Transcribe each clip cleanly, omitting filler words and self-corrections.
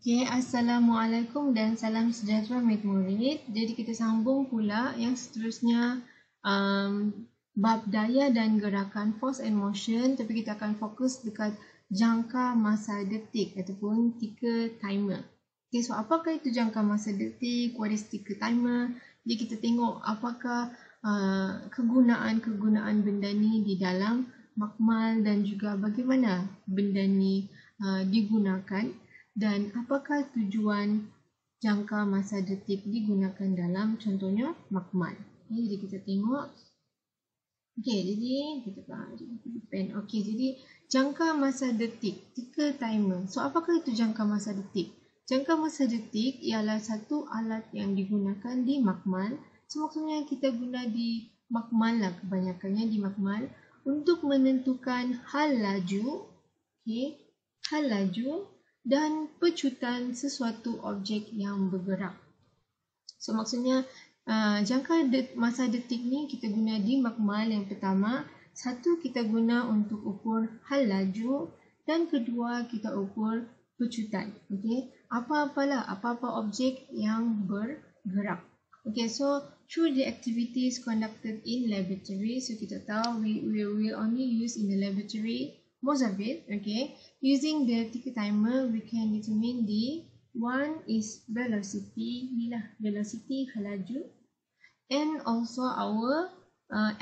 Okay, Assalamualaikum dan salam sejahtera murid-murid. Jadi kita sambung pula yang seterusnya bab daya dan gerakan force and motion, tapi kita akan fokus dekat jangka masa detik ataupun ticker timer. Okay, so apakah itu jangka masa detik? What is ticker timer? Jadi kita tengok apakah kegunaan-kegunaan benda ni di dalam makmal dan juga bagaimana benda ni digunakan. Dan apakah tujuan jangka masa detik digunakan dalam contohnya makmal. Okay, jadi kita tengok. Okey, jadi kita pen. Okey, jadi jangka masa detik, ticker timer. So apakah itu jangka masa detik? Jangka masa detik ialah satu alat yang digunakan di makmal. So maksudnya kita guna di makmal lah, kebanyakannya di makmal untuk menentukan hal laju, okey, hal laju dan pecutan sesuatu objek yang bergerak. So maksudnya jangka masa detik ni kita guna di makmal. Yang pertama, satu kita guna untuk ukur hal laju dan kedua kita ukur pecutan. Okey, apa-apa objek yang bergerak. Okay, so through the activities conducted in laboratory, so kita tahu we will only use in the laboratory most of it. Okay, using the ticker timer we can determine the one is velocity, ni lah velocity laju, and also our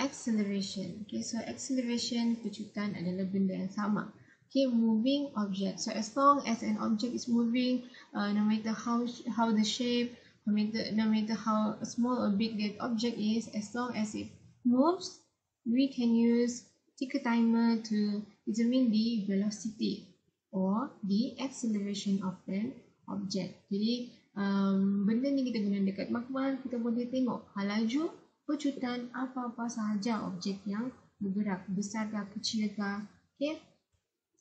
acceleration. Okay, so acceleration pecutan adalah benda yang sama. Okay, moving object. So as long as an object is moving, no matter how the shape, no matter how small or big that object is, as long as it moves, we can use ticker timer to determine the velocity or the acceleration of an object. Jadi benda ni kita guna dekat makmal, kita boleh tengok hal laju, pecutan, apa-apa sahaja objek yang bergerak, besar ke kecil ke. Okay,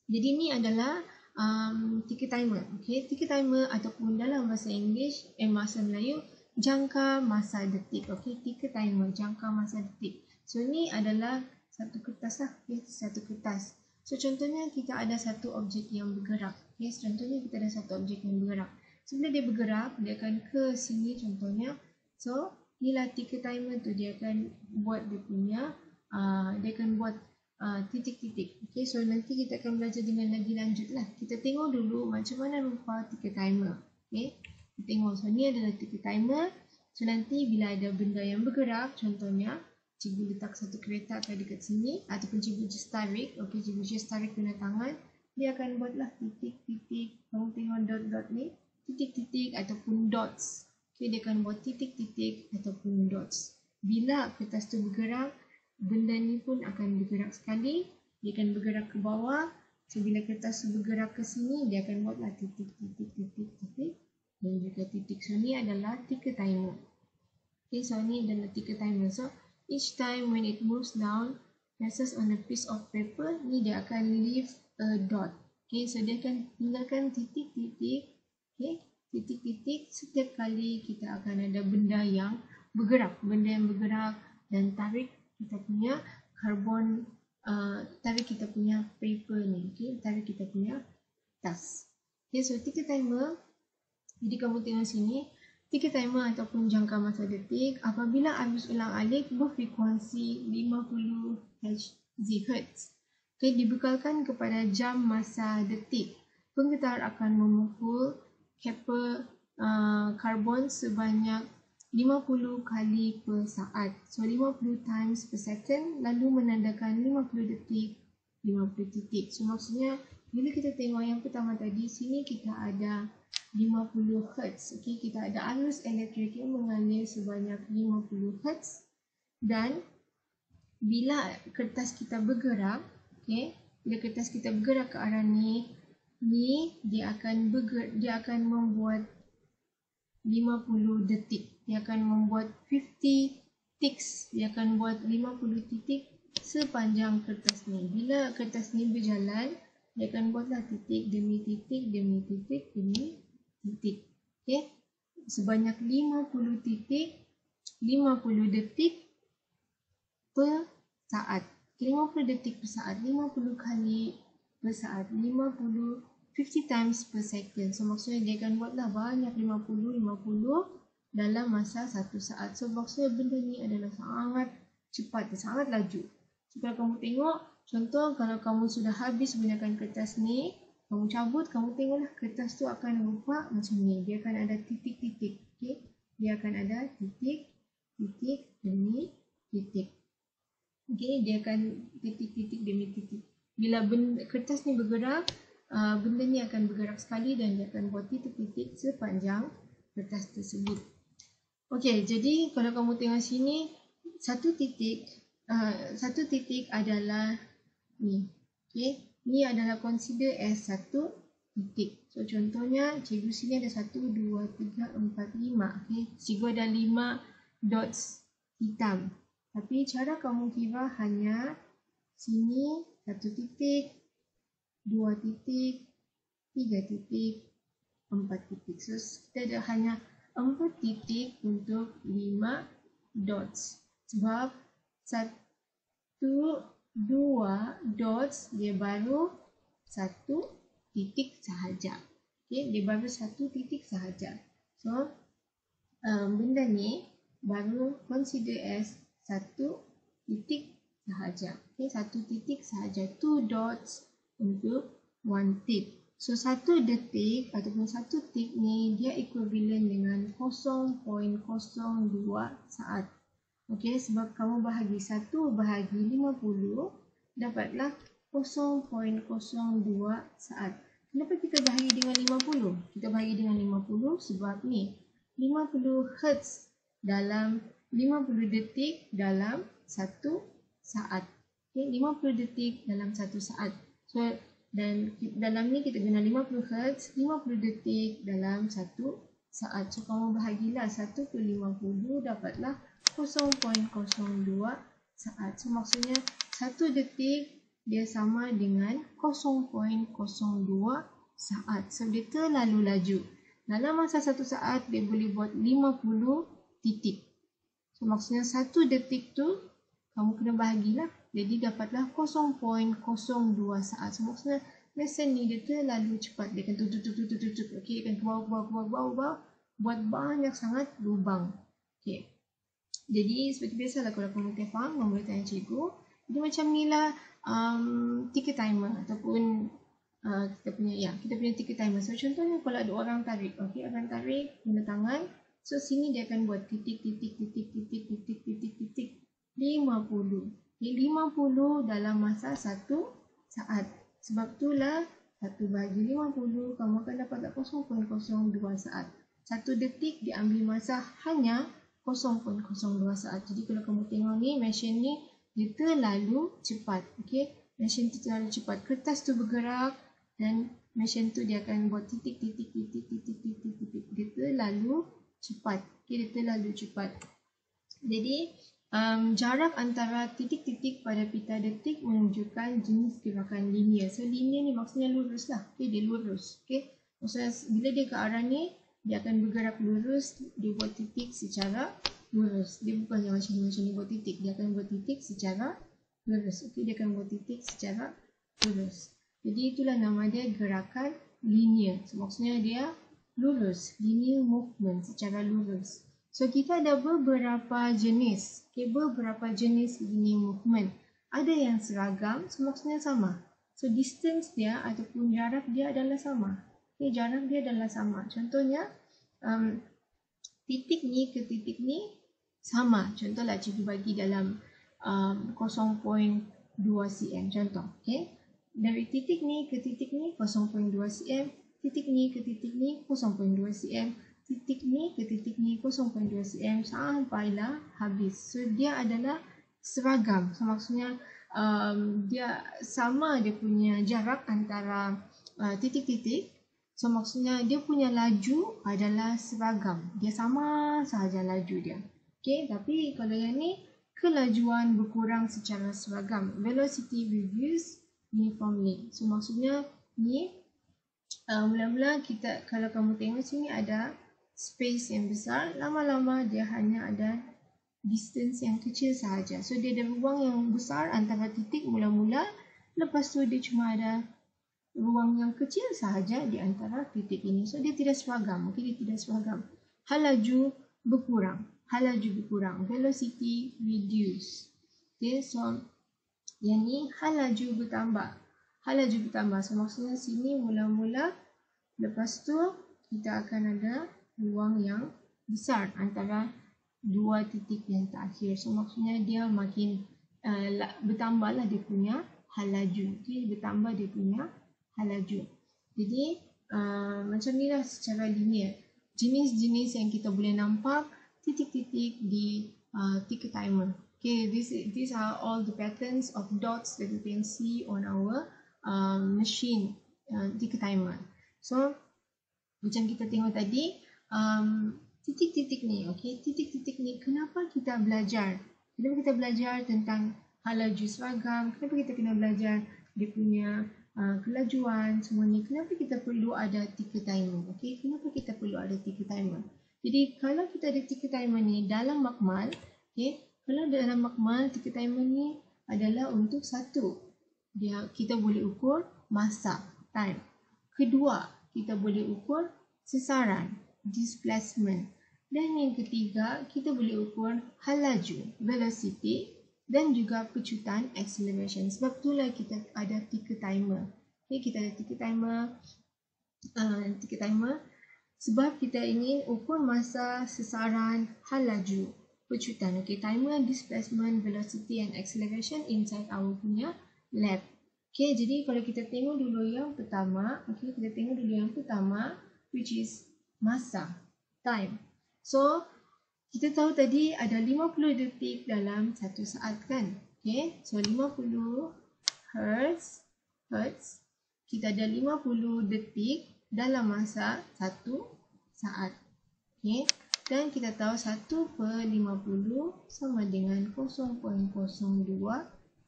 jadi ni adalah ticker timer. Okay, ticker timer ataupun dalam bahasa Inggeris, bahasa Melayu, jangka masa detik. Okay, ticker timer, jangka masa detik. So ni adalah satu kertas lah. Okay, satu kertas. So contohnya kita ada satu objek yang bergerak. Okay, contohnya kita ada satu objek yang bergerak. So bila dia bergerak, dia akan ke sini contohnya. So inilah ticker timer tu, dia akan buat dia punya, dia akan buat titik-titik. Okay, so nanti kita akan belajar dengan lagi lanjut lah. Kita tengok dulu macam mana rupa ticker timer. Okay, kita tengok. So ni adalah ticker timer. So nanti bila ada benda yang bergerak, contohnya cikgu letak satu kereta dekat sini ataupun cikgu just tarik. Okay, cikgu just tarik guna tangan, dia akan buatlah titik-titik. Kamu tengok dot-dot ni, titik-titik ataupun dots. Okay, dia akan buat titik-titik ataupun dots. Bila kertas tu bergerak, benda ni pun akan bergerak sekali. Dia akan bergerak ke bawah. So bila kertas tu bergerak ke sini, dia akan buatlah titik-titik-titik-titik dan juga titik. So ni adalah ticker timer. Okay, so ni adalah ticker timer. So each time when it moves down, passes on a piece of paper, ni dia akan leave a dot. Okay, so dia akan tinggalkan titik-titik. Okay, titik-titik setiap kali kita akan ada benda yang bergerak. Benda yang bergerak dan tarik kita punya karbon, tarik kita punya paper ni. Okay, tarik kita punya tas. Okay, so ticker timer, jadi kamu tengok sini, ticker timer ataupun jangka masa detik apabila arus ulang-alik berfrekuensi 50 Hz. Okay, dibekalkan kepada jam masa detik. Penggetar akan memukul kepa karbon sebanyak 50 kali per saat. So 50 times per second, lalu menandakan 50 detik, 50 titik. So maksudnya bila kita tengok yang pertama tadi, sini kita ada 50 Hz. Okay, kita ada arus elektrik yang mengalir sebanyak 50 Hz. Dan bila kertas kita bergerak, okay, bila kertas kita bergerak ke arah ni dia akan membuat 50 detik. Dia akan membuat 50 ticks. Dia akan buat 50 titik sepanjang kertas ni. Bila kertas ni berjalan, dia akan buatlah titik demi titik demi titik demi titik. Okay, sebanyak 50 titik, 50 detik per saat. 50 detik per saat, 50 kali per saat, 50 50 times per second. So maksudnya dia akan buatlah banyak 50 dalam masa 1 saat. So maksudnya benda ni adalah sangat cepat, sangat laju. So kalau kamu tengok, contoh kalau kamu sudah habis gunakan kertas ni, kamu cabut, kamu tengoklah kertas tu akan rupa macam ni. Dia akan ada titik-titik. Okay? Dia akan ada titik, titik demi titik. Okay? Dia akan titik-titik demi titik. Bila kertas ni bergerak, benda ni akan bergerak sekali dan dia akan buat titik-titik sepanjang kertas tersebut. Okey, jadi kalau kamu tengok sini, satu titik adalah ni. Okey, ni adalah consider as satu titik. So contohnya, cikgu sini ada 1, 2, 3, 4, 5. Okey, cikgu ada 5 dots hitam. Tapi cara kamu kira hanya sini 1 titik, 2 titik, 3 titik, 4 titik. So kita ada hanya 4 titik untuk 5 dots. Sebab 1, 2 dots dia baru 1 titik sahaja. Okay, dia baru 1 titik sahaja. So benda ni baru consider as 1 titik sahaja. Okay, 1 titik sahaja. 2 dots untuk 1 tick. So 1 detik ataupun 1 tick ni dia equivalent dengan 0.02 saat. Okey, sebab kamu bahagi 1 bahagi 50 dapatlah 0.02 saat. Kenapa kita bahagi dengan 50? Kita bahagi dengan 50 sebab ni 50 Hz dalam 50 detik dalam 1 saat. Okey, 50 detik dalam 1 saat. So dan dalam ni kita guna 50 Hz, 50 detik dalam 1 saat. So kamu bahagilah 1 per 50 dapatlah 0.02 saat. So maksudnya 1 detik dia sama dengan 0.02 saat. So dia terlalu laju. Dalam masa 1 saat dia boleh buat 50 titik. So maksudnya 1 detik tu kamu kena bahagilah. Jadi dapatlah 0.02 saat. So maksudnya mesin ni dia terlalu cepat. Dia akan tutup. Okey, dia akan keluar. Buat banyak sangat lubang. Okey. Jadi seperti biasalah kalau kamu faham, kamu boleh tanya cikgu. Dia macam ni lah ticker timer ataupun kita punya ticker timer. So contohnya kalau ada orang tarik. Okey, orang tarik guna tangan. So sini dia akan buat titik 50. 50 dalam masa 1 saat. Sebab itulah 1 bahagi 50 kamu akan dapat 0.02 saat. 1 detik diambil masa hanya 0.02 saat. Jadi kalau kamu tengok ni, mesin ni dia terlalu cepat. Okey, mesin tu terlalu cepat. Kertas tu bergerak dan mesin tu dia akan buat titik. Dia terlalu cepat. Okey, dia terlalu cepat. Jadi jarak antara titik-titik pada pita detik menunjukkan jenis gerakan linear. So linear ni maksudnya lurus lah. Okay, dia lurus. Okay, maksudnya bila dia ke arah ni, dia akan bergerak lurus. Dia buat titik secara lurus. Dia bukan yang macam ni buat titik. Dia akan buat titik secara lurus. Okay, dia akan buat titik secara lurus. Jadi itulah nama dia gerakan linear. So maksudnya dia lurus. Linear movement secara lurus. So kita ada beberapa jenis. Okay, beberapa jenis linear movement. Ada yang seragam, so maksudnya sama. So distance dia ataupun jarak dia adalah sama. Okay, jarak dia adalah sama. Contohnya titik ni ke titik ni sama. Contohlah cikgu bagi dalam 0.2 cm. Contoh. Okay. Dari titik ni ke titik ni 0.2 cm. Titik ni ke titik ni 0.2 cm. Titik ni ke titik ni 0.2 cm sampailah habis. So dia adalah seragam. So maksudnya dia sama dia punya jarak antara titik-titik. So maksudnya dia punya laju adalah seragam. Dia sama sahaja laju dia. Okay, tapi kalau yang ni kelajuan berkurang secara seragam. Velocity reduce uniformly. So maksudnya ni mula-mula kita, kalau kamu tengok sini ada space yang besar, lama-lama dia hanya ada distance yang kecil sahaja. So dia ada ruang yang besar antara titik mula-mula, lepas tu dia cuma ada ruang yang kecil sahaja di antara titik ini. So dia tidak seragam. Dia tidak seragam. Hal laju berkurang. Velocity reduce. So yang ni hal laju bertambah. So maksudnya sini mula-mula, lepas tu kita akan ada ruang yang besar antara dua titik yang terakhir. So maksudnya dia makin bertambahlah dia punya hal laju. Bertambah dia punya hal laju. Jadi macam ni lah secara linear. Jenis-jenis yang kita boleh nampak titik-titik di ticker timer. These are all the patterns of dots that you can see on our machine ticker timer. So macam kita tengok tadi, titik-titik ni, titik-titik ni kenapa kita belajar? Kenapa kita belajar tentang hal laju seragam? Kenapa kita kena belajar dia punya kelajuan semua ni? Kenapa kita perlu ada ticker timer? Kenapa kita perlu ada ticker timer? Jadi kalau kita ada ticker timer ni dalam makmal, kalau dalam makmal ticker timer ni adalah untuk satu, kita boleh ukur masa, time. Kedua, kita boleh ukur sesaran, displacement. Dan yang ketiga, kita boleh ukur hal laju, velocity, dan juga pecutan, acceleration. Sebab itulah kita ada ticker timer. Kita ada ticker timer sebab kita ingin ukur masa, sesaran, hal laju, pecutan. Timer, displacement, velocity and acceleration inside our punya lab. Jadi kalau kita tengok dulu yang pertama, which is masa, time. So kita tahu tadi ada 50 detik dalam 1 saat kan? So 50 Hertz, kita ada 50 detik dalam masa 1 saat. Dan kita tahu 1/50 sama dengan 0.02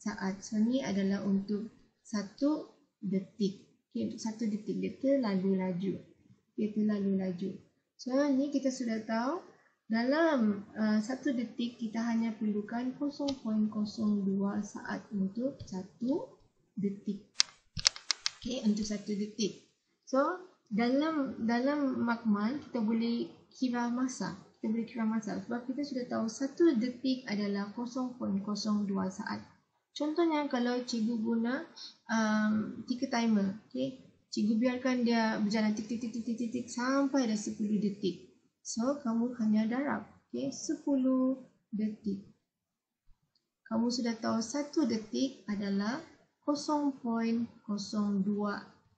saat. So ni adalah untuk 1 detik. Untuk 1 detik dia terlalu laju. So ni kita sudah tahu dalam 1 detik kita hanya perlukan 0.02 saat untuk 1 detik. Untuk 1 detik. So dalam makmal kita boleh kira masa. Sebab kita sudah tahu 1 detik adalah 0.02 saat. Contohnya kalau cikgu guna ticker timer, cikgu biarkan dia berjalan tik sampai dah 10 detik. So kamu hanya darab 10 detik. Kamu sudah tahu 1 detik adalah 0.02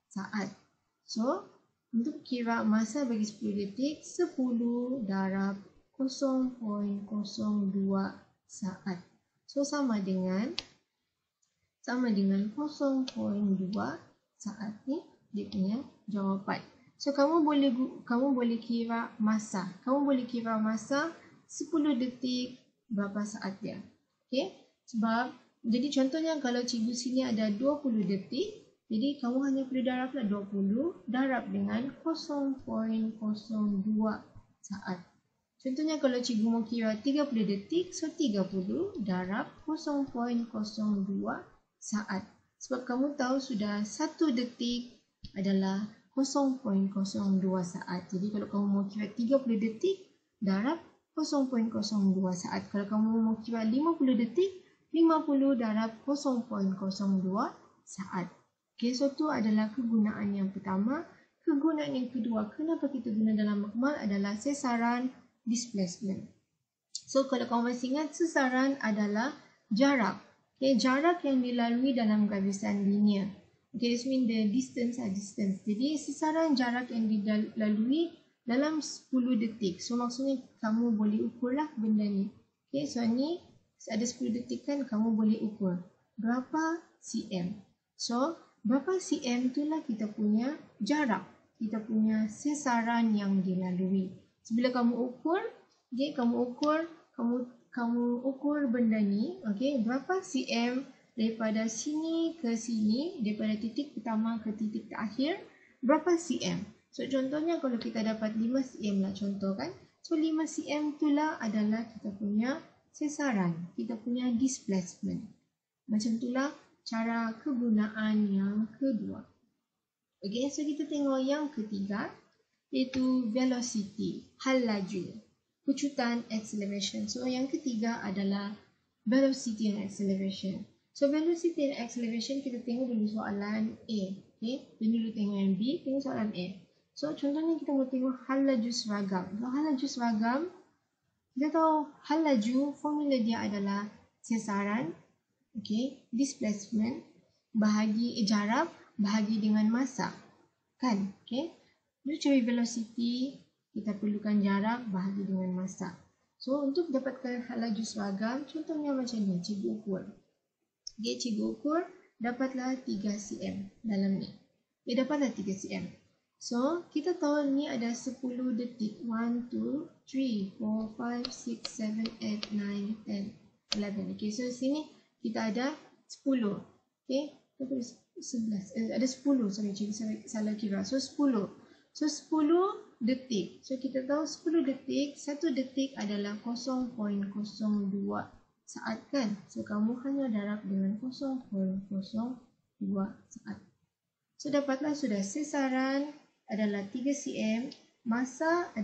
saat. So untuk kira masa bagi 10 detik, 10 darab 0.02 saat. So sama dengan 0.2 saat ni dia punya jawapan. So kamu boleh kira masa. 10 detik berapa saat dia. Sebab jadi contohnya kalau cikgu sini ada 20 detik, jadi kamu hanya perlu darablah 20 darab dengan 0.02 saat. Contohnya kalau cikgu mau kira 30 detik, so 30 darab 0.02 saat. Sebab kamu tahu sudah 1 detik adalah 0.02 saat. Jadi kalau kamu mau kira 30 detik, darab 0.02 saat. Kalau kamu mau kira 50 detik, 50 darab 0.02 saat. So itu adalah kegunaan yang pertama. Kegunaan yang kedua, kenapa kita guna dalam makmal adalah sesaran, displacement. So kalau kamu masih ingat, sesaran adalah jarak. Jarak yang dilalui dalam garisan linear. This means the distance. Jadi sesaran jarak yang dilalui dalam 10 detik. So maksudnya kamu boleh ukurlah benda ni. So ni ada 10 detik kan, kamu boleh ukur berapa cm. So berapa cm itulah kita punya jarak, kita punya sesaran yang dilalui. So bila kamu ukur, kamu ukur benda ni, berapa cm daripada sini ke sini, daripada titik pertama ke titik terakhir, berapa cm. So contohnya kalau kita dapat 5 cm lah contoh kan. So 5 cm itulah adalah kita punya sesaran, kita punya displacement. Macam itulah cara kegunaan yang kedua. Okay, so kita tengok yang ketiga, iaitu velocity, hal laju. Kecutan, acceleration. So yang ketiga adalah velocity and acceleration. So velocity and acceleration kita tengok dulu soalan A. Okay, dulu tengok yang B, tengok soalan A. So contohnya kita mau tengok hal laju seragam. So hal laju seragam, kita tahu hal laju formula dia adalah sesaran, okay, displacement, jarak bahagi dengan masa. Kan? Okay. Untuk cari velocity, kita perlukan jarak bahagi dengan masa. So, untuk dapatkan hal laju seragam, contohnya macam ni, cikgu ukur. Okay, cikgu ukur, dapatlah 3 cm dalam ni. Dia dapatlah 3 cm. So, kita tahu ni ada 10 detik. 1, 2, 3, 4, 5, 6, 7, 8, 9, 10, 11. Okay, so sini kita ada 10. Okay, kita tulis 11. Ada 10, sorry, cikgu salah kira. So, 10. So, 10 detik. So, kita tahu 10 detik, 1 detik adalah 0.02 saat kan? So, kamu hanya darab dengan 0.02 saat. So, dapatlah sudah sesaran adalah 3 cm, masa adalah